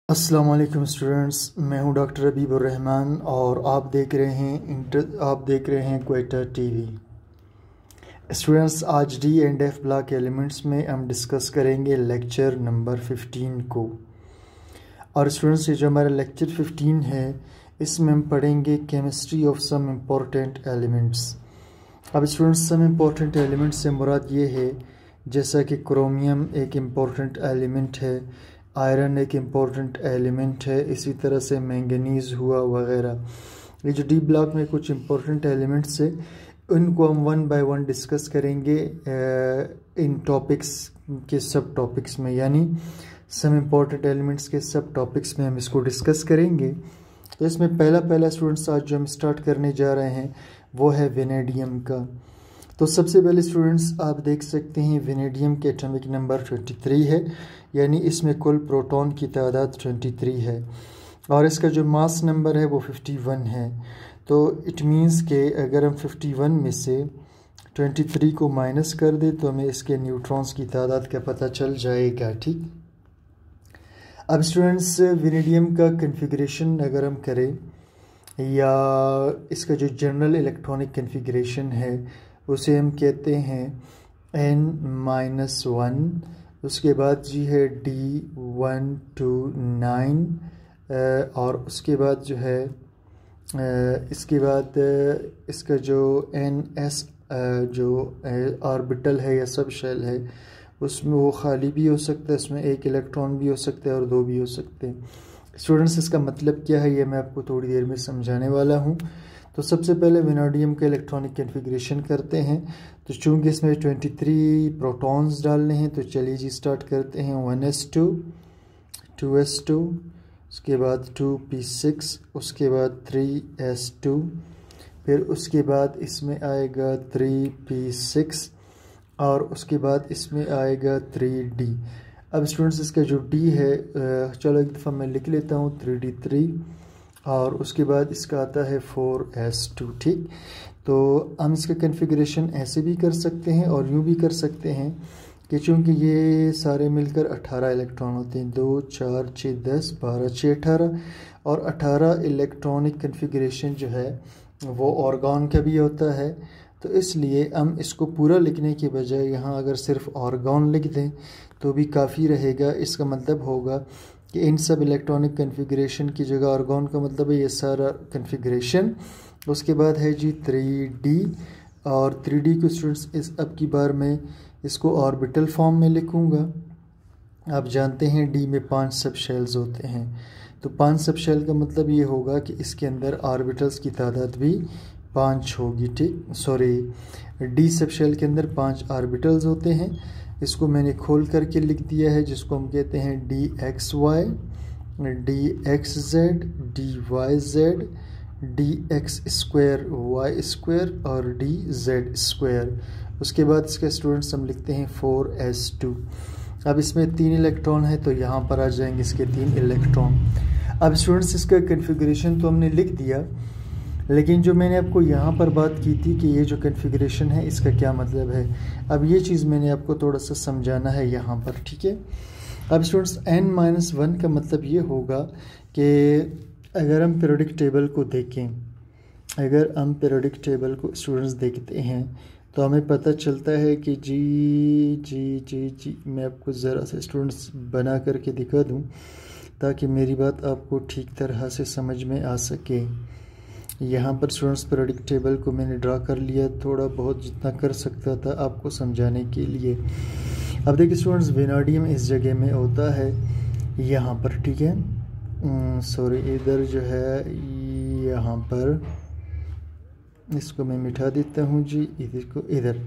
अस्सलाम वालेकुम स्टूडेंट्स, मैं हूं डॉक्टर हबीबुर रहमान और आप देख रहे हैं क्वेटा टीवी। स्टूडेंट्स, आज D and F block elements में हम डिस्कस करेंगे लेक्चर नंबर 15 को। और स्टूडेंट्स, ये जो हमारा लेक्चर 15 है इसमें हम पढ़ेंगे chemistry of some important elements. अब स्टूडेंट्स, सम इम्पोर्टेंट एलिमेंट्स से मुराद ये है जैसा कि क्रोमियम एक इम्पोर्टेंट एलिमेंट है, आयरन एक इम्पोर्टेंट एलिमेंट है, इसी तरह से मैंगनीज़ हुआ वगैरह। ये जो डी ब्लॉक में कुछ इम्पोर्टेंट एलिमेंट्स है उनको हम वन बाय वन डिस्कस करेंगे इन टॉपिक्स के सब टॉपिक्स में, यानी सम इम्पोर्टेंट एलिमेंट्स के सब टॉपिक्स में हम इसको डिस्कस करेंगे। तो इसमें पहला स्टूडेंट्स आज जो हम स्टार्ट करने जा रहे हैं वो है वेनेडियम का। तो सबसे पहले स्टूडेंट्स आप देख सकते हैं वेनेडियम के एटॉमिक नंबर 23 है, यानी इसमें कुल प्रोटॉन की तादाद 23 है और इसका जो मास नंबर है वो 51 है। तो इट मीन्स के अगर हम 51 में से 23 को माइनस कर दे तो हमें इसके न्यूट्रॉन्स की तादाद का पता चल जाएगा। ठीक, अब स्टूडेंट्स वेनेडियम का कन्फिग्रेशन अगर हम करें या इसका जो जनरल इलेक्ट्रॉनिक कन्फिग्रेशन है उसे हम कहते हैं n-1। उसके बाद जी है D1 to 9 और उसके बाद जो है इसके बाद इसका जो NS जो ऑर्बिटल है या सब शेल है उसमें वो खाली भी हो सकता है, उसमें एक इलेक्ट्रॉन भी हो सकता है और दो भी हो सकते हैं। स्टूडेंट्स, इसका मतलब क्या है ये मैं आपको थोड़ी देर में समझाने वाला हूँ। तो सबसे पहले वेनेडियम का इलेक्ट्रॉनिक कन्फिग्रेशन करते हैं। तो चूँकि इसमें 23 प्रोटॉन्स डालने हैं तो चलिए जी स्टार्ट करते हैं। 1s2, 2s2, उसके बाद 2p6, उसके बाद 3s2, फिर उसके बाद इसमें आएगा 3p6 और उसके बाद इसमें आएगा 3d। अब स्टूडेंट्स इसका जो d है चलो एक दफ़ा मैं लिख लेता हूँ 3d3 और उसके बाद इसका आता है 4s2। ठीक, तो हम इसका कन्फिग्रेशन ऐसे भी कर सकते हैं और यूँ भी कर सकते हैं कि चूँकि ये सारे मिलकर 18 इलेक्ट्रॉन होते हैं, 2 4 6 10 12 6 18 और 18 इलेक्ट्रॉनिक कन्फिग्रेशन जो है वो ऑर्गन का भी होता है। तो इसलिए हम इसको पूरा लिखने के बजाय यहाँ अगर सिर्फ ऑर्गन लिख दें तो भी काफ़ी रहेगा। इसका मतलब होगा कि इन सब इलेक्ट्रॉनिक कन्फिग्रेशन की जगह ऑर्गन का मतलब है ये सारा कन्फिग्रेशन। उसके बाद है जी 3D और 3D को स्टूडेंट्स इस अब की बार मैं इसको ऑर्बिटल फॉर्म में लिखूँगा। आप जानते हैं D में 5 सब शेल्स होते हैं, तो 5 सब शेल का मतलब ये होगा कि इसके अंदर ऑर्बिटल्स की तादाद भी 5 होगी। ठीक, सॉरी, D सब शेल के अंदर 5 ऑर्बिटल्स होते हैं। इसको मैंने खोल करके लिख दिया है जिसको हम कहते हैं dxy, dxz, dyz, dx square y square और dz स्क्वायर। उसके बाद इसके स्टूडेंट्स हम लिखते हैं 4s2। अब इसमें 3 इलेक्ट्रॉन है तो यहाँ पर आ जाएंगे इसके 3 इलेक्ट्रॉन। अब स्टूडेंट्स इसका कन्फिग्रेशन तो हमने लिख दिया, लेकिन जो मैंने आपको यहाँ पर बात की थी कि ये जो कन्फिग्रेशन है इसका क्या मतलब है, अब ये चीज़ मैंने आपको थोड़ा सा समझाना है यहाँ पर। ठीक है, अब स्टूडेंट्स n-1 का मतलब ये होगा कि अगर हम पीरियोडिक टेबल को देखें, अगर हम पीरियोडिक टेबल को स्टूडेंट्स देखते हैं तो हमें पता चलता है कि जी मैं आपको ज़रा से स्टूडेंट्स बना करके दिखा दूँ ताकि मेरी बात आपको ठीक तरह से समझ में आ सके। यहाँ पर स्टूडेंट्स पीरियोडिक टेबल को मैंने ड्रा कर लिया, थोड़ा बहुत जितना कर सकता था आपको समझाने के लिए। अब देखिए स्टूडेंट्स, वेनेडियम इस जगह में होता है यहाँ पर। ठीक है, सॉरी, इधर जो है यहाँ पर इसको मैं मिटा देता हूँ जी, इसको इधर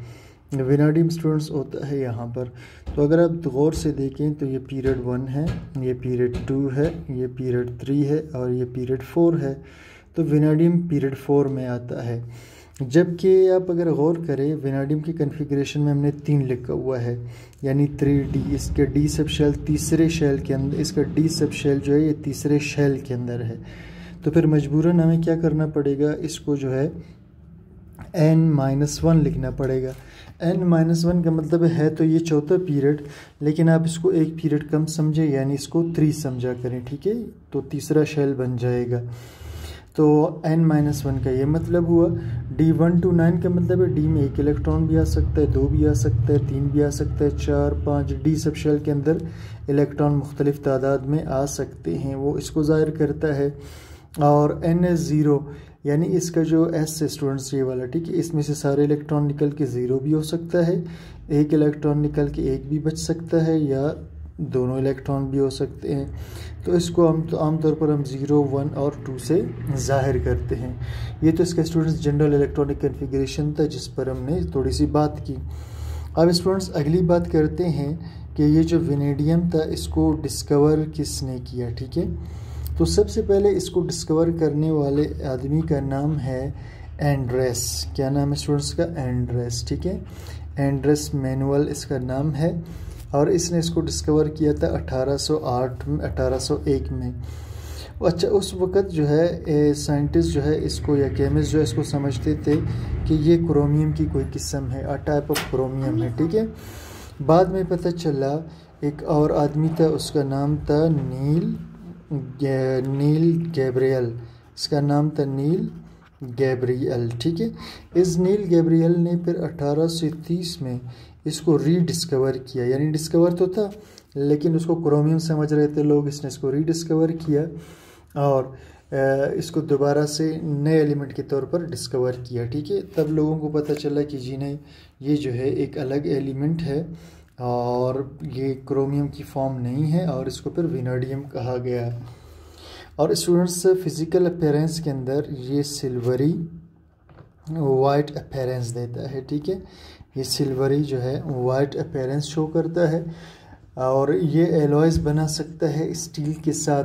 वेनेडियम स्टूडेंट्स होता है यहाँ पर। तो अगर आप गौर से देखें तो ये पीरियड 1 है, ये पीरियड 2 है, ये पीरियड 3 है और ये पीरियड 4 है। तो वेनेडियम पीरियड 4 में आता है। जबकि आप अगर गौर करें वेनेडियम की कन्फिग्रेशन में हमने 3 लिखा हुआ है, यानी 3D। इसके D सब शेल तीसरे शेल के अंदर, इसका D सब शेल जो है ये तीसरे शेल के अंदर है। तो फिर मजबूरन हमें क्या करना पड़ेगा, इसको जो है n-1 लिखना पड़ेगा। n-1 का मतलब है तो ये चौथा पीरियड, लेकिन आप इसको एक पीरियड कम समझे, यानी इसको 3 समझा करें, ठीक है। तो तीसरा शेल बन जाएगा। तो n-1 का ये मतलब हुआ। D1 to 9 का मतलब है D में 1 इलेक्ट्रॉन भी आ सकता है, 2 भी आ सकता है, 3 भी आ सकता है, 4, 5। D सब शेल के अंदर इलेक्ट्रॉन मुख्तलिफ तादाद में आ सकते हैं, वो इसको ज़ाहिर करता है। और n0 यानी इसका जो S है स्टूडेंट्स ये वाला, ठीक है, इसमें से सारे इलेक्ट्रॉन निकल के 0 भी हो सकता है, 1 इलेक्ट्रॉन निकल के 1 भी बच सकता है, या दोनों इलेक्ट्रॉन भी हो सकते हैं। तो इसको आमतौर पर हम 0, 1 और 2 से ज़ाहिर करते हैं। ये तो इसका स्टूडेंट्स जनरल इलेक्ट्रॉनिक कन्फिग्रेशन था जिस पर हमने थोड़ी सी बात की। अब स्टूडेंट्स अगली बात करते हैं कि ये जो वेनेडियम था इसको डिस्कवर किसने किया, ठीक है। तो सबसे पहले इसको डिस्कवर करने वाले आदमी का नाम है एंड्रेस। क्या नाम है स्टूडेंट्स का? एंड्रेस, ठीक है। एंड्रेस मैनुअल इसका नाम है, और इसने इसको डिस्कवर किया था 1801 में। अच्छा, उस वक़्त जो है साइंटिस्ट जो है इसको, या केमिस्ट जो है इसको समझते थे कि ये क्रोमियम की कोई किस्म है, अ टाइप ऑफ क्रोमियम है, ठीक है। बाद में पता चला एक और आदमी था, उसका नाम था नील गैब्रियल। इसका नाम था नील गैब्रियल, ठीक है। इस नील गैब्रियल ने फिर 1830 में इसको रीडिस्कवर किया, यानी डिस्कवर तो था लेकिन उसको क्रोमियम समझ रहे थे लोग, इसने इसको रीडिस्कवर किया और इसको दोबारा से नए एलिमेंट के तौर पर डिस्कवर किया, ठीक है। तब लोगों को पता चला कि जी नहीं, ये जो है एक अलग एलिमेंट है और ये क्रोमियम की फॉर्म नहीं है, और इसको फिर वेनेडियम कहा गया। और स्टूडेंट्स फिज़िकल अपीयरेंस के अंदर ये सिल्वरी वाइट अपीयरेंस देता है, ठीक है। ये सिल्वरी जो है वाइट अपीयरेंस शो करता है, और ये एलॉयज़ बना सकता है स्टील के साथ।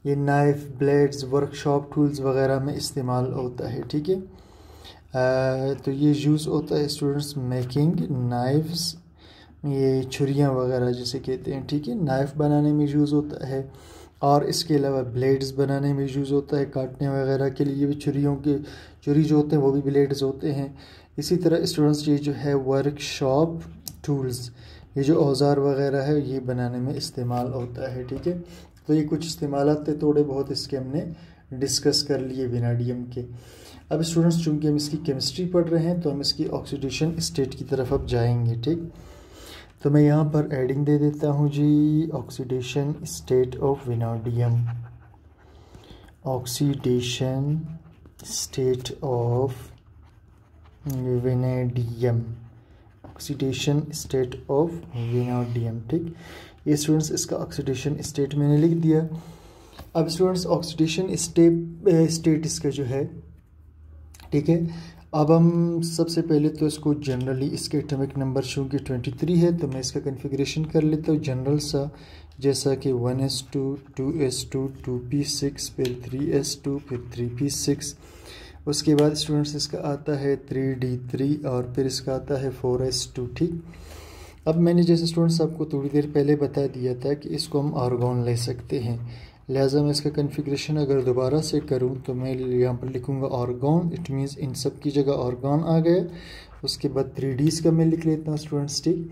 ये नाइफ, ब्लेड्स, वर्कशॉप टूल्स वगैरह में इस्तेमाल होता है, ठीक है। तो ये यूज़ होता है स्टूडेंट्स मेकिंग नाइफ्स, ये छुरियाँ वगैरह जिसे कहते हैं, ठीक है, नाइफ़ बनाने में यूज़ होता है। और इसके अलावा ब्लेड्स बनाने में यूज़ होता है, काटने वगैरह के लिए भी छुरी जो होते हैं वो भी ब्लेड्स होते हैं। इसी तरह स्टूडेंट्स ये जो है वर्कशॉप टूल्स, ये जो औजार वगैरह है ये बनाने में इस्तेमाल होता है, ठीक है। तो ये कुछ इस्तेमालात थे थोड़े बहुत, इसके हमने डिस्कस कर लिए वेनेडियम के। अब स्टूडेंट्स चूँकि हम इसकी केमिस्ट्री पढ़ रहे हैं तो हम इसकी ऑक्सीडेशन स्टेट की तरफ अब जाएंगे, ठीक। तो मैं यहाँ पर एडिंग दे देता हूँ जी, oxidation state of vanadium. Oxidation state of vanadium, oxidation state of vanadium, ठीक। ये स्टूडेंट्स इसका ऑक्सीडेशन स्टेट मैंने लिख दिया। अब स्टूडेंट्स ऑक्सीडेशन स्टेट इसका जो है, ठीक है। अब हम सबसे पहले तो इसको जनरली, इसके एटॉमिक नंबर चूँकि 23 है तो मैं इसका कन्फिग्रेशन कर लेता हूँ जनरल सा, जैसा कि 1s2, 2s2, 2p6, फिर 3s2, फिर 3p6। उसके बाद स्टूडेंट्स इसका आता है 3d3 और फिर इसका आता है 4s2, ठीक। अब मैंने जैसे स्टूडेंट्स आपको थोड़ी देर पहले बता दिया था कि इसको हम आर्गॉन ले सकते हैं, लिहाजा मैं इसका कन्फिग्रेशन अगर दोबारा से करूं तो मैं यहाँ पर लिखूँगा आर्गॉन। इट मीन्स इन सब की जगह आर्गॉन आ गया। उसके बाद 3Ds का मैं लिख लेता हूँ स्टूडेंट्स, ठीक।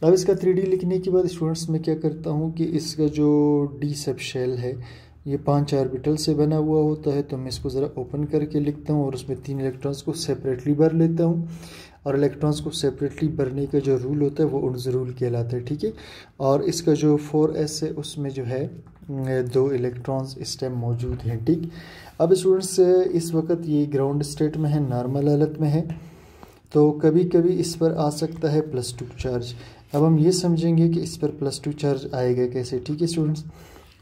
अब इसका 3D लिखने के बाद स्टूडेंट्स मैं क्या करता हूँ कि इसका जो D सब शेल है ये 5 ऑर्बिटल से बना हुआ होता है, तो मैं इसको ज़रा ओपन करके लिखता हूँ और उसमें 3 इलेक्ट्रॉन्स को सेपरेटली भर लेता हूँ। और इलेक्ट्रॉन्स को सेपरेटली भरने का जो रूल होता है वो उर्ज रूल कहलाता है, ठीक है। और इसका जो 4s है उसमें जो है 2 इलेक्ट्रॉन्स इस टाइम मौजूद हैं, ठीक। अब स्टूडेंट्स इस वक्त ये ग्राउंड स्टेट में है, नॉर्मल हालत में है, तो कभी कभी इस पर आ सकता है +2 चार्ज। अब हम ये समझेंगे कि इस पर +2 चार्ज आएगा कैसे, ठीक है स्टूडेंट्स।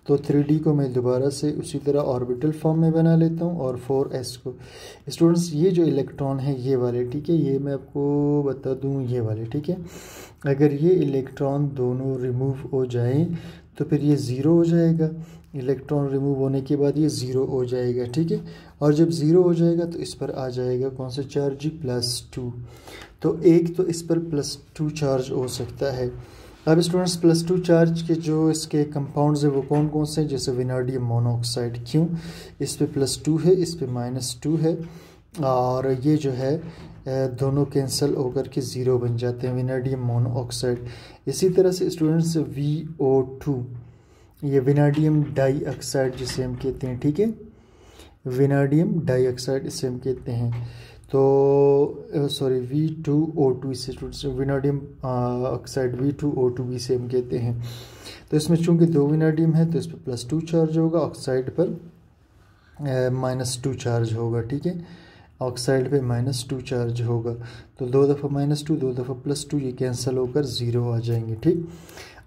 तो 3D को मैं दोबारा से उसी तरह ऑर्बिटल फॉर्म में बना लेता हूँ और 4s को स्टूडेंट्स, ये जो इलेक्ट्रॉन है ये वाले, ठीक है, ये मैं आपको बता दूँ ये वाले, ठीक है। अगर ये इलेक्ट्रॉन दोनों रिमूव हो जाएं तो फिर ये 0 हो जाएगा, इलेक्ट्रॉन रिमूव होने के बाद ये 0 हो जाएगा, ठीक है। और जब 0 हो जाएगा तो इस पर आ जाएगा कौन सा चार्ज जी, +2। तो एक तो इस पर +2 चार्ज हो सकता है। अब स्टूडेंट्स +2 चार्ज के जो इसके कंपाउंड्स है वो कौन कौन से हैं, जैसे वेनेडियम मोनोऑक्साइड, क्यों इस पे +2 है, इस पे -2 है, और ये जो है दोनों कैंसिल होकर के ज़ीरो बन जाते हैं, वेनेडियम मोनोऑक्साइड। इसी तरह से स्टूडेंट्स VO2, ये वेनेडियम डाइऑक्साइड जिसे हम कहते हैं, ठीक है, वेनेडियम डाइऑक्साइड इसे हम कहते हैं। तो सॉरी V2O2 इसे स्टूडेंट्स वेनेडियम ऑक्साइड V2O2 भी इसे हम कहते हैं। तो इसमें चूंकि दो वेनेडियम है तो इस पर +2 चार्ज होगा, ऑक्साइड पर -2 चार्ज होगा, ठीक है, ऑक्साइड पे -2 चार्ज होगा। तो 2 दफ़ा -2 2 दफ़ा +2 ये कैंसिल होकर ज़ीरो आ जाएंगे, ठीक।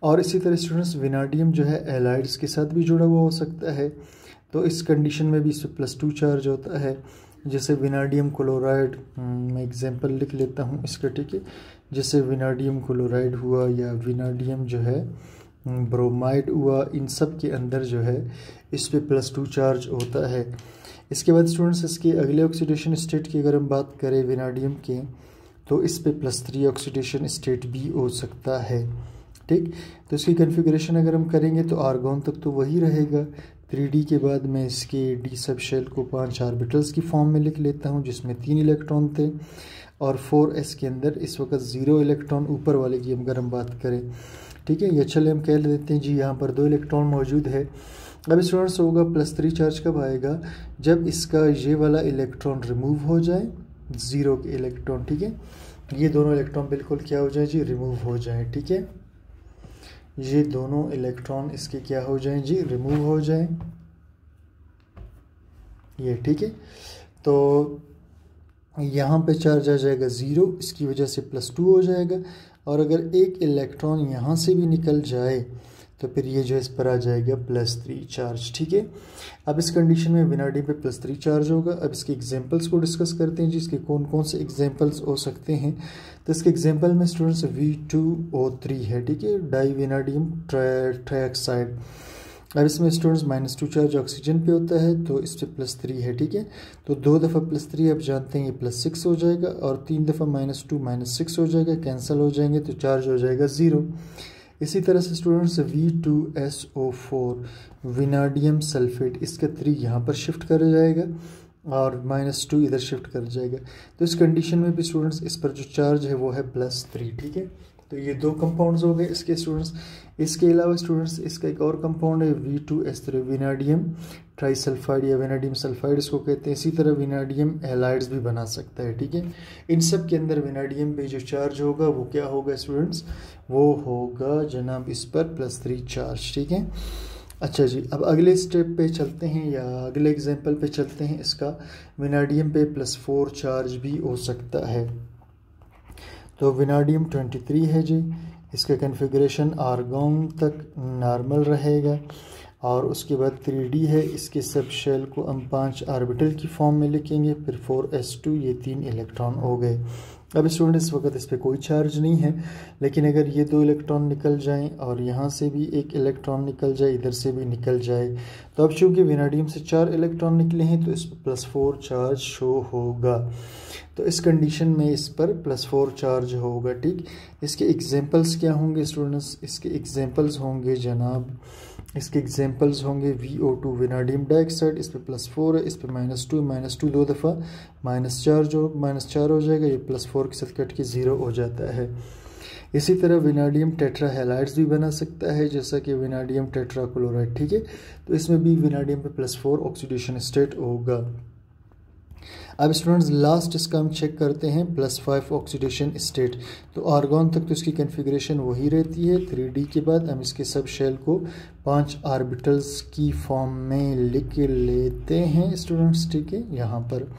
और इसी तरह स्टूडेंट्स वेनेडियम जो है एलाइड्स के साथ भी जुड़ा हुआ हो सकता है, तो इस कंडीशन में भी इस पर +2 चार्ज होता है। जैसे वेनेडियम क्लोराइड, मैं एग्जांपल लिख लेता हूँ इसका, ठीक है, जैसे वेनेडियम क्लोराइड हुआ या वेनेडियम जो है ब्रोमाइड हुआ, इन सब के अंदर जो है इस पे +2 चार्ज होता है। इसके बाद स्टूडेंट्स इसके अगले ऑक्सीडेशन स्टेट की अगर हम बात करें वेनेडियम के, तो इस पे +3 ऑक्सीडेशन स्टेट भी हो सकता है, ठीक। तो इसकी कन्फिगरेशन अगर हम करेंगे तो आर्गॉन तक तो वही रहेगा। 3D के बाद मैं इसके D सब शेल को 5 ऑर्बिटल्स की फॉर्म में लिख लेता हूँ, जिसमें 3 इलेक्ट्रॉन थे, और 4s के अंदर इस वक्त 0 इलेक्ट्रॉन ऊपर वाले की अगर हम बात करें, ठीक है। ये चले हम कह लेते हैं जी यहाँ पर 2 इलेक्ट्रॉन मौजूद है। अब स्टूडेंट्स होगा +3 चार्ज कब आएगा, जब इसका ये वाला इलेक्ट्रॉन रिमूव हो जाए, 0 के इलेक्ट्रॉन, ठीक है, ये दोनों इलेक्ट्रॉन बिल्कुल क्या हो जाए जी, रिमूव हो जाए, ठीक है, ये दोनों इलेक्ट्रॉन इसके क्या हो जाएं जी, रिमूव हो जाएं, ये ठीक है। तो यहाँ पे चार्ज आ जाएगा 0, इसकी वजह से +2 हो जाएगा, और अगर एक इलेक्ट्रॉन यहाँ से भी निकल जाए तो फिर ये जो इस पर आ जाएगा +3 चार्ज, ठीक है। अब इस कंडीशन में वेनेडियम पे +3 चार्ज होगा। अब इसके एग्जांपल्स को डिस्कस करते हैं जी, इसके कौन कौन से एग्जांपल्स हो सकते हैं। तो इसके एग्जांपल में स्टूडेंट्स V2O3 है, ठीक है, डाई वेनेडियम ट्राइऑक्साइड। अब इसमें स्टूडेंट्स -2 चार्ज ऑक्सीजन पे होता है, तो इस पर +3 है, ठीक है। तो 2 दफ़ा +3 आप जानते हैं ये +6 हो जाएगा, और 3 दफ़ा -2 -6 हो जाएगा, कैंसिल हो जाएंगे तो चार्ज हो जाएगा 0। इसी तरह से स्टूडेंट्स V2SO4 वेनेडियम सल्फेट, इसका 3 यहाँ पर शिफ्ट कर जाएगा और -2 इधर शिफ्ट कर जाएगा। तो इस कंडीशन में भी स्टूडेंट्स इस पर जो चार्ज है वो है +3, ठीक है। तो ये 2 कंपाउंड्स हो गए इसके स्टूडेंट्स। इसके अलावा स्टूडेंट्स इसका एक और कंपाउंड है V2S3 वेनेडियम ट्राइसल्फाइड या वेनेडियम सल्फाइड इसको कहते हैं। इसी तरह वेनेडियम हैलाइड्स भी बना सकता है, ठीक है। इन सब के अंदर वेनेडियम पे जो चार्ज होगा वो क्या होगा स्टूडेंट्स, वो होगा जनाब इस पर +3 चार्ज, ठीक है। अच्छा जी, अब अगले स्टेप पे चलते हैं या अगले एग्जांपल पे चलते हैं। इसका वेनेडियम पे +4 चार्ज भी हो सकता है। तो वेनेडियम 23 है जी, इसका कन्फिग्रेशन आर्गॉन तक नॉर्मल रहेगा, और उसके बाद 3D है, इसके सब शेल को हम 5 ऑर्बिटल की फॉर्म में लिखेंगे, फिर 4s2, ये 3 इलेक्ट्रॉन हो गए। अब स्टूडेंट इस वक्त इस पर कोई चार्ज नहीं है, लेकिन अगर ये 2 इलेक्ट्रॉन निकल जाएं और यहाँ से भी एक इलेक्ट्रॉन निकल जाए, इधर से भी निकल जाए, तो अब चूँकि वेनेडियम से 4 इलेक्ट्रॉन निकले हैं तो इस पर +4 चार्ज शो होगा। तो इस कंडीशन में इस पर +4 चार्ज होगा, ठीक। इसके एग्जांपल्स क्या होंगे स्टूडेंट्स, इसके एग्जांपल्स होंगे जनाब, इसके एग्जांपल्स होंगे VO2 वेनेडियम डाइऑक्साइड, इस पर +4 है, इस पर -2 2 दफ़ा -4 हो जाएगा, ये +4 के साथ कट के 0 हो जाता है। इसी तरह वेनेडियम टेट्रा हैलाइड्स भी बना सकता है, जैसा कि वेनेडियम टेट्राक्लोराइड, ठीक है। तो इसमें भी वेनेडियम पे +4 ऑक्सीडेशन स्टेट होगा। अब स्टूडेंट्स लास्ट इसका हम चेक करते हैं +5 ऑक्सीडेशन स्टेट। तो आर्गॉन तक तो इसकी कन्फिग्रेशन वही रहती है। 3D के बाद हम इसके सब शेल को 5 ऑर्बिटल्स की फॉर्म में लिख लेते हैं स्टूडेंट्स, ठीक है। यहाँ पर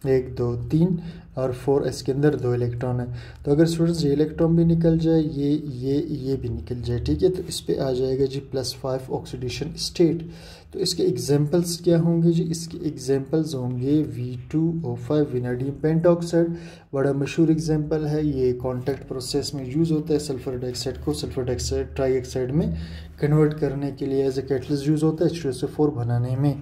1 2 3 और 4s के अंदर 2 इलेक्ट्रॉन है। तो अगर स्टूडेंट्स ये इलेक्ट्रॉन भी निकल जाए, ये भी निकल जाए, ठीक है, तो इस पे आ जाएगा जी +5 ऑक्सीडेशन स्टेट। तो इसके एग्जांपल्स क्या होंगे जी, इसके एग्जांपल्स होंगे V2O5 वेनेडियम पेंटॉक्साइड, बड़ा मशहूर एग्जांपल है, ये कॉन्टैक्ट प्रोसेस में यूज़ होता है। सल्फर डाइऑक्साइड को सल्फर डाइऑक्साइड ट्राइऑक्साइड में कन्वर्ट करने के लिए एज ए कैटलिस्ट यूज़ होता है H2SO4 बनाने में।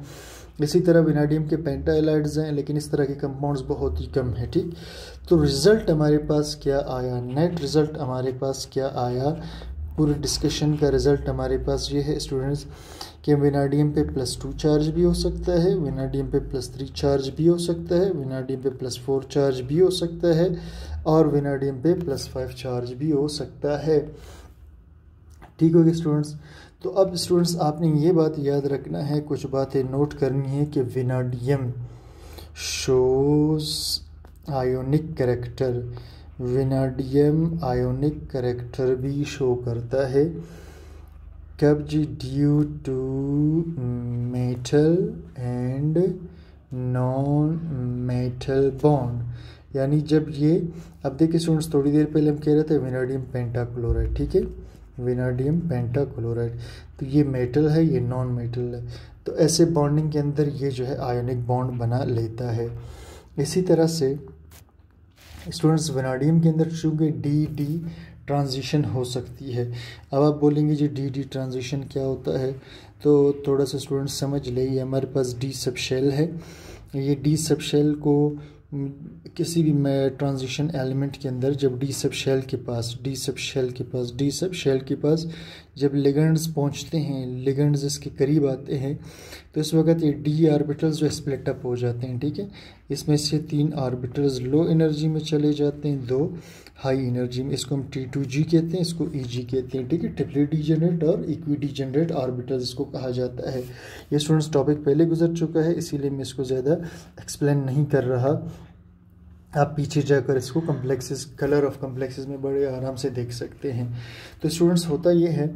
इसी तरह वेनेडियम के पेंटाइलाइड्स हैं, लेकिन इस तरह के कंपाउंड्स बहुत ही कम है, ठीक। तो रिज़ल्ट हमारे पास क्या आया, नेट रिज़ल्ट हमारे पास क्या आया, पूरे डिस्कशन का रिज़ल्ट हमारे पास ये है स्टूडेंट्स कि विनाडियम पे +2 चार्ज भी हो सकता है, विनाडियम पे +3 चार्ज भी हो सकता है, विनाडियम पे +4 चार्ज भी हो सकता है और विनाडियम पे +5 चार्ज भी हो सकता है। ठीक हो गया स्टूडेंट्स। तो अब स्टूडेंट्स आपने ये बात याद रखना है, कुछ बातें नोट करनी है कि vanadium shows ionic character, vanadium ionic character भी शो करता है। कब जी? Due to metal and non metal bond, यानी जब ये, अब देखिए स्टूडेंट्स थोड़ी देर पहले हम कह रहे थे विनाडियम पेंटाक्लोराइड, ठीक है, विनाडियम पेंटाक्लोराइड, तो ये मेटल है, ये नॉन मेटल है, तो ऐसे बॉन्डिंग के अंदर ये जो है आयोनिक बॉन्ड बना लेता है। इसी तरह से स्टूडेंट्स विनाडियम के अंदर चूँकि डी ट्रांजिशन हो सकती है। अब आप बोलेंगे जी डी ट्रांजिशन क्या होता है, तो थोड़ा सा स्टूडेंट्स समझ ले, ये हमारे पास डी सब शेल है, ये डी सब शेल को किसी भी ट्रांजिशन एलिमेंट के अंदर जब डी सब शेल के पास जब लिगेंड्स पहुंचते हैं, लिगेंड्स इसके करीब आते हैं, तो इस वक्त ये डी ऑर्बिटल्स जो स्प्लिट अप हो जाते हैं, ठीक है, इसमें से 3 ऑर्बिटल्स लो एनर्जी में चले जाते हैं, 2 हाई एनर्जी में, इसको हम T2G कहते हैं, इसको EG कहते हैं, ठीक है, ट्रिपली डीजेनरेट और इक्वी डीजेनरेट ऑर्बिटल्स इसको कहा जाता है। ये स्टूडेंट्स टॉपिक पहले गुजर चुका है, इसीलिए मैं इसको ज़्यादा एक्सप्लेन नहीं कर रहा, आप पीछे जाकर इसको कम्प्लेक्सेस, कलर ऑफ कम्प्लेक्सेस में बड़े आराम से देख सकते हैं। तो स्टूडेंट्स होता ये है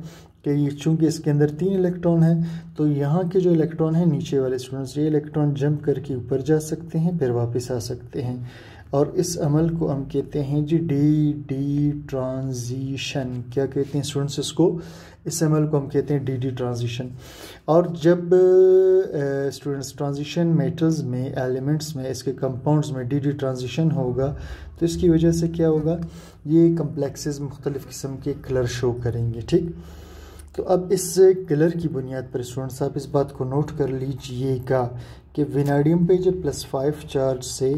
कि ये चूँकि इसके अंदर 3 इलेक्ट्रॉन हैं, तो यहाँ के जो इलेक्ट्रॉन हैं नीचे वाले स्टूडेंट्स, ये इलेक्ट्रॉन जंप करके ऊपर जा सकते हैं, फिर वापस आ सकते हैं, और इस अमल को हम कहते हैं जी डी ट्रांजिशन। क्या कहते हैं स्टूडेंट्स इसको? इस अमल को हम कहते हैं डी ट्रांजिशन। और जब स्टूडेंट्स ट्रांजिशन मेटल्स में, एलिमेंट्स में, इसके कंपाउंड्स में डी ट्रांजिशन होगा, तो इसकी वजह से क्या होगा, ये कम्प्लेक्सेस मुख्तलिफ़ किस्म के कलर शो करेंगे, ठीक। तो अब इस कलर की बुनियाद पर स्टूडेंट्स आप इस बात को नोट कर लीजिएगा कि विनाडियम पे जब +5 चार्ज से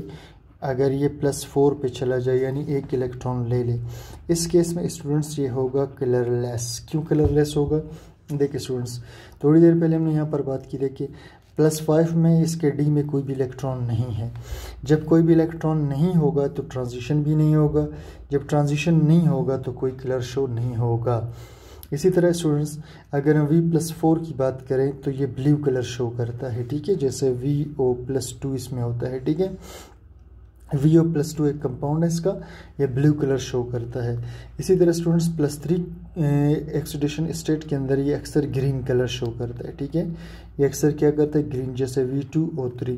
अगर ये +4 पे चला जाए, यानी 1 इलेक्ट्रॉन ले ले, इस केस में स्टूडेंट्स ये होगा कलरलेस। क्यों कलरलेस होगा? देखिए स्टूडेंट्स, थोड़ी देर पहले हमने यहाँ पर बात की, देखिए +5 में इसके डी में कोई भी इलेक्ट्रॉन नहीं है। जब कोई भी इलेक्ट्रॉन नहीं होगा तो ट्रांजिशन भी नहीं होगा, जब ट्रांजिशन नहीं होगा तो कोई कलर शो नहीं होगा। इसी तरह स्टूडेंट्स अगर हम V+4 की बात करें तो ये ब्लू कलर शो करता है, ठीक है, जैसे VO+2 इसमें होता है, ठीक है, VO+2 एक कंपाउंड है इसका, ये ब्लू कलर शो करता है। इसी तरह स्टूडेंट्स +3 ऑक्सीडेशन स्टेट के अंदर ये अक्सर ग्रीन कलर शो करता है, ठीक है, ये अक्सर क्या करता है, ग्रीन, जैसे V2O3।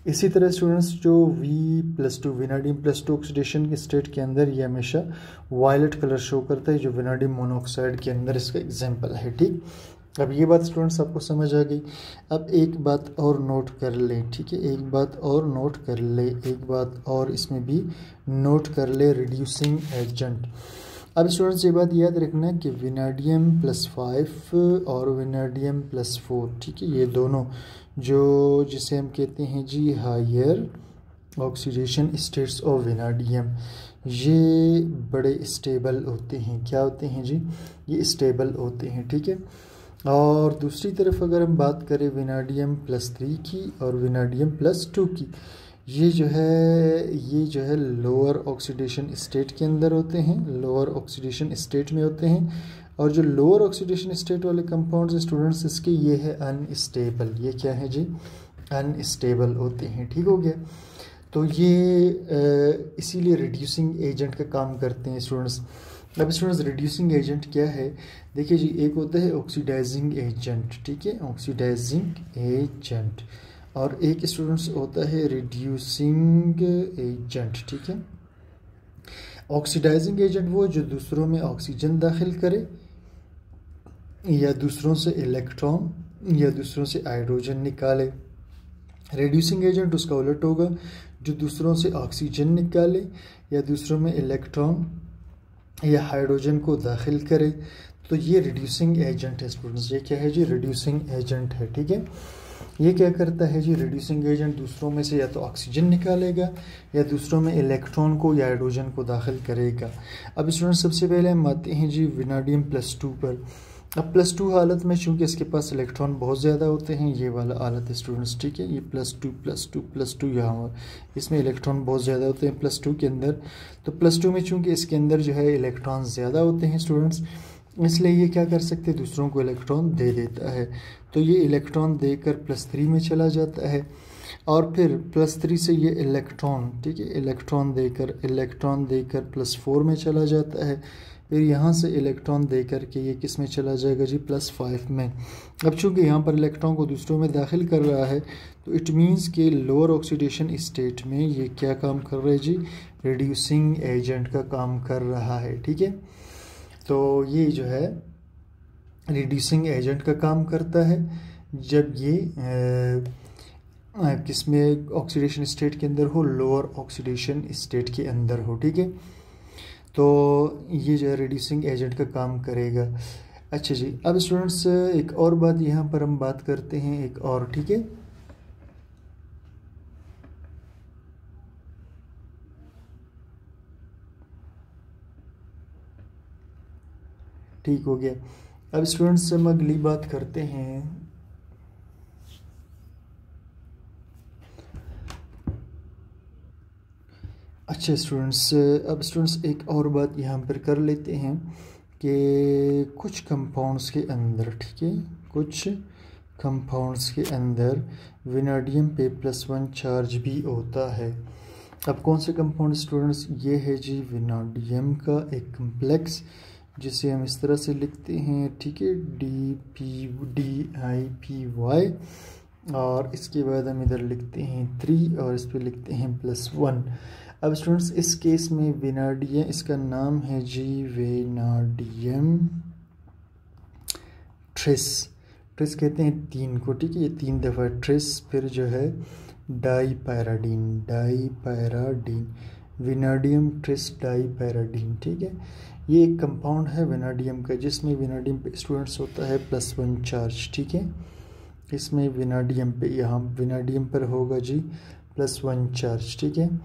इसी तरह स्टूडेंट्स जो V+2 विनाडियम +2 ऑक्सीडेशन के स्टेट के अंदर ये हमेशा वायलेट कलर शो करता है, जो विनाडियम मोनोऑक्साइड के अंदर इसका एग्जाम्पल है, ठीक। अब ये बात स्टूडेंट्स आपको समझ आ गई। अब एक बात और नोट कर लें, ठीक है, एक बात और नोट कर ले, एक बात और इसमें भी नोट कर ले, रिड्यूसिंग एजेंट। अब स्टूडेंट्स ये बात याद रखना है कि विनाडियम +5 और विनाडियम +4, ठीक है, ये दोनों जो जिसे हम कहते हैं जी हायर ऑक्सीडेशन स्टेट्स ऑफ विनाडियम, ये बड़े स्टेबल होते हैं। क्या होते हैं जी? ये स्टेबल होते हैं, ठीक है। और दूसरी तरफ अगर हम बात करें विनाडियम +3 की और विनाडियम +2 की, ये जो है लोअर ऑक्सीडेशन स्टेट के अंदर होते हैं, लोअर ऑक्सीडेशन स्टेट में होते हैं, और जो लोअर ऑक्सीडेशन स्टेट वाले कंपाउंड्स स्टूडेंट्स इसके ये है अनस्टेबल। ये क्या है जी? अनस्टेबल होते हैं, ठीक हो गया। तो ये इसीलिए रिड्यूसिंग एजेंट का काम करते हैं स्टूडेंट्स। अब स्टूडेंट्स रिड्यूसिंग एजेंट क्या है? देखिए जी, एक होता है ऑक्सीडाइजिंग एजेंट, ठीक है, ऑक्सीडाइजिंग एजेंट, और एक स्टूडेंट्स होता है रिड्यूसिंग एजेंट, ठीक है। ऑक्सीडाइजिंग एजेंट वो जो दूसरों में ऑक्सीजन दाखिल करे, या दूसरों से इलेक्ट्रॉन या दूसरों से हाइड्रोजन निकाले। रिड्यूसिंग एजेंट उसका उलट होगा, जो दूसरों से ऑक्सीजन निकाले या दूसरों में इलेक्ट्रॉन या हाइड्रोजन को दाखिल करे, तो ये रिड्यूसिंग एजेंट है स्टूडेंट्स। ये क्या है जी? रिड्यूसिंग एजेंट है, ठीक है। ये क्या करता है जी, रिड्यूसिंग एजेंट दूसरों में से या तो ऑक्सीजन निकालेगा या दूसरों में इलेक्ट्रॉन को या हाइड्रोजन को दाखिल करेगा। अब स्टूडेंट सबसे पहले हम आते हैं जी विनाडियम +2 पर। अब +2 हालत में चूँकि इसके पास इलेक्ट्रॉन बहुत ज़्यादा होते हैं, ये वाला हालत है स्टूडेंट्स, ठीक है, ये +2 यहाँ इसमें इलेक्ट्रॉन बहुत ज़्यादा होते हैं +2 के अंदर। तो +2 में चूँकि इसके अंदर जो है इलेक्ट्रॉन ज़्यादा होते हैं स्टूडेंट्स, इसलिए ये क्या कर सकते हैं, दूसरों को इलेक्ट्रॉन दे देता है। तो ये इलेक्ट्रॉन देकर +3 में चला जाता है और फिर +3 से ये इलेक्ट्रॉन, ठीक है, इलेक्ट्रॉन देकर +4 में चला जाता है। फिर यहाँ से इलेक्ट्रॉन दे करके ये किस में चला जाएगा जी, +5 में। अब चूँकि यहाँ पर इलेक्ट्रॉन को दूसरों में दाखिल कर रहा है तो इट मीन्स कि लोअर ऑक्सीडेशन स्टेट में ये क्या काम कर रहा है जी, रिड्यूसिंग एजेंट का काम कर रहा है, ठीक है। तो ये जो है रिड्यूसिंग एजेंट का काम करता है जब ये किसमें ऑक्सीडेशन स्टेट के अंदर हो, लोअर ऑक्सीडेशन स्टेट के अंदर हो, ठीक है। तो ये जो है रिड्यूसिंग एजेंट का काम करेगा। अच्छा जी, अब स्टूडेंट्स एक और बात यहाँ पर हम बात करते हैं एक और, ठीक है। ठीक हो गया। अब स्टूडेंट्स हम अगली बात करते हैं अच्छा स्टूडेंट्स, अब स्टूडेंट्स एक और बात यहाँ पर कर लेते हैं कि कुछ कंपाउंड्स के अंदर, ठीक है, कुछ कंपाउंड्स के अंदर विनाडियम पे +1 चार्ज भी होता है। अब कौन से कंपाउंड स्टूडेंट्स, ये है जी विनाडियम का एक कम्प्लेक्स जिसे हम इस तरह से लिखते हैं, ठीक है, DIPY, और इसके बाद हम इधर लिखते हैं 3 और इस पर लिखते हैं +1। अब स्टूडेंट्स इस केस में विनाडियम, इसका नाम है जी विनाडियम ट्रिस कहते हैं 3 को, ठीक है, ये 3 दफ़ा ट्रिस, फिर जो है डाईपैराडीन, विनाडियम ट्रिस डाईपैराडीन, ठीक है। ये एक कंपाउंड है विनाडियम का जिसमें विनाडियम पे स्टूडेंट्स होता है +1 चार्ज, ठीक है। इसमें विनाडियम पे, यहाँ विनाडियम पर होगा जी +1 चार्ज, ठीक है।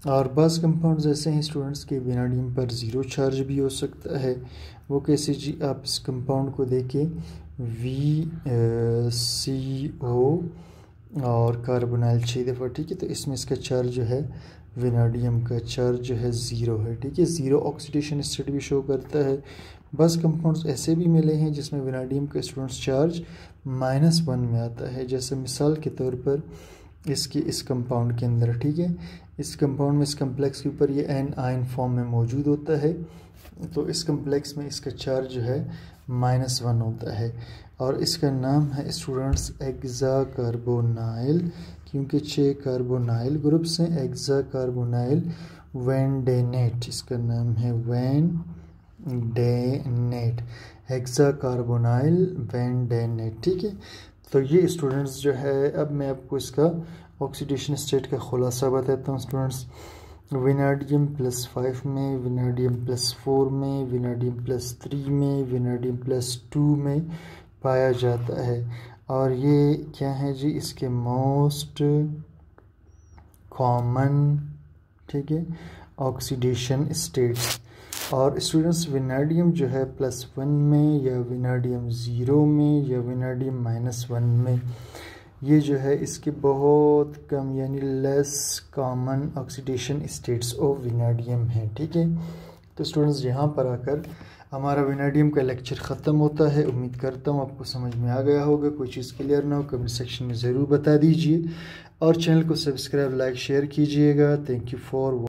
और बस कंपाउंड्स ऐसे हैं स्टूडेंट्स के विनाडियम पर 0 चार्ज भी हो सकता है। वो कैसे जी, आप इस कंपाउंड को देखिए VCO और कार्बोनाइल 6 दफ़ा, ठीक है। तो इसमें इसका चार्ज जो है विनाडियम का चार्ज जो है 0 है, ठीक है, 0 ऑक्सीडेशन स्टेट भी शो करता है। बस कंपाउंड्स ऐसे भी मिले हैं जिसमें विनाडियम का स्टूडेंट्स चार्ज -1 में आता है, जैसे मिसाल के तौर पर इस कंपाउंड के अंदर, ठीक है, इस कंपाउंड में इस कम्प्लेक्स के ऊपर ये एनाइन फॉर्म में मौजूद होता है। तो इस कम्प्लेक्स में इसका चार्ज जो है -1 होता है और इसका नाम है स्टूडेंट्स एक्सा कार्बोनाइल, क्योंकि 6 कार्बोनाइल ग्रुप्स हैं। एक्सा कार्बोनाइल वैनडेनेट, इसका नाम है वैनडेनेट, हेक्सा कार्बोनाइल वैनडेनेट, ठीक है। तो ये स्टूडेंट्स जो है, अब मैं आपको इसका ऑक्सीडेशन स्टेट का खुलासा बताता हूँ स्टूडेंट्स। विनाडियम +5 में, विनाडियम +4 में, विनाडियम +3 में, विनाडियम +2 में पाया जाता है। और ये क्या है जी, इसके मोस्ट कॉमन, ठीक है, ऑक्सीडेशन स्टेट्स। और स्टूडेंट्स विनाडियम जो है +1 में या विनाडियम 0 में या विनाडियम -1 में, ये जो है इसके बहुत कम यानी less common oxidation states of vanadium है, ठीक है। तो स्टूडेंट्स यहाँ पर आकर हमारा विनाडियम का लेक्चर ख़त्म होता है। उम्मीद करता हूँ आपको समझ में आ गया होगा। कोई चीज़ क्लियर ना हो कमेंट सेक्शन में ज़रूर बता दीजिए और चैनल को सब्सक्राइब, लाइक, शेयर कीजिएगा। Thank you for